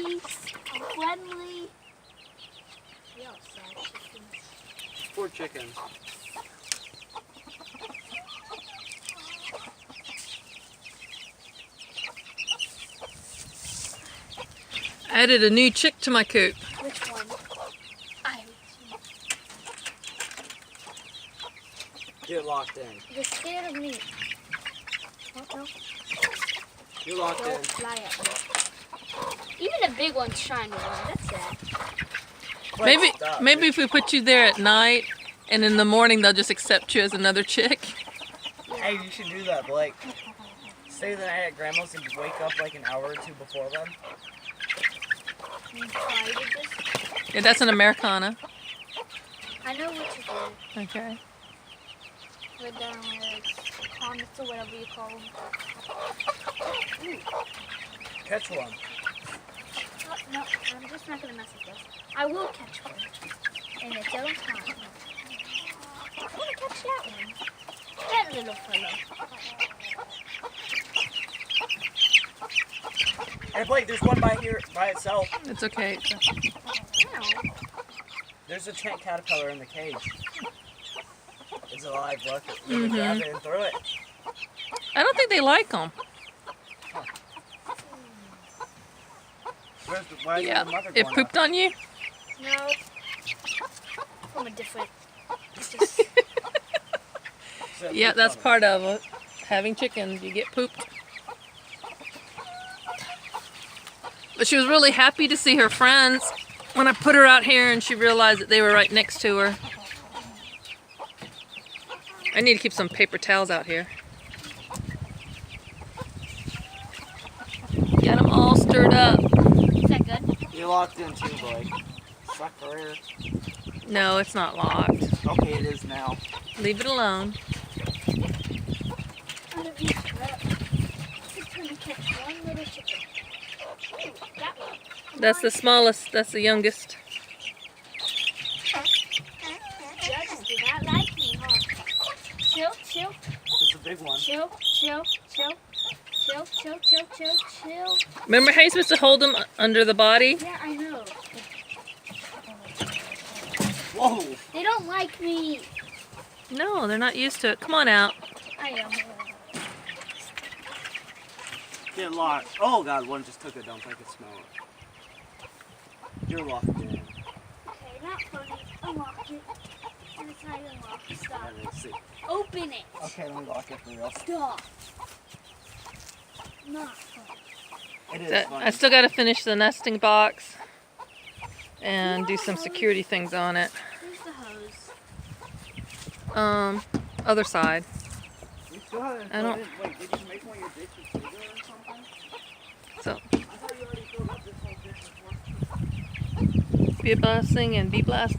nice. I'm friendly. We all sell chickens. 4 chickens. I added a new chick to my coop. Which one? I Get locked in. You're scared of me. Oh, no. You're locked Don't in. fly at me. Even the big one's shiny one. That's sad. Wait, stop. Maybe if we put you there at night, and in the morning they'll just accept you as another chick. Hey, you should do that, Blake. Stay the night at Grandma's and wake up like an hour or 2 before them. You tried it just. Yeah, that's an Americana. I know what to do. Okay. Right down where it's comets or whatever you call them. Ooh. Catch one. Oh, no, I'm just not going to mess with this. I will catch one. In its own time. I want to catch that one. That little fellow. Hey, Blake, there's one by here by itself. It's okay. No. There's a tent caterpillar in the cage. It's alive, look. Grab it and throw it. I don't think they like them. Why is Yeah. the mother It going pooped on you? No. From a different. It's just, up? Yeah, that's part of it. Having chickens, you get pooped. But she was really happy to see her friends when I put her out here and she realized that they were right next to her. I need to keep some paper towels out here. Get them all stirred up. is that good? You're locked in too, Blake. Sucker. No, it's not locked. Okay, it is now. Leave it alone. I'm going to just trying to catch one little chicken. Ooh, that one. That's the smallest, that's the youngest. Judges do not like me, huh? Chill, chill, There's a big one. chill, chill, chill. Chill, chill, chill, chill, chill. Remember how you're supposed to hold them under the body? Yeah, I know. Whoa! They don't like me. No, they're not used to it. Come on out. I am. Get locked. Oh god, one just took a dump. I could smell it. You're locked in. Okay, not funny. Unlock it. And it's not even locked. Stop. Let's see. Open it. Okay, let me lock it for real. Stop. Not funny. It is funny. I still got to finish the nesting box and do some security things on it. Where's the hose? Other side. You still haven't I don't- filled in- Wait, did you make one of your dishes bigger or something? So, I thought you already filled up this whole dish before. be a blessing and be blessed.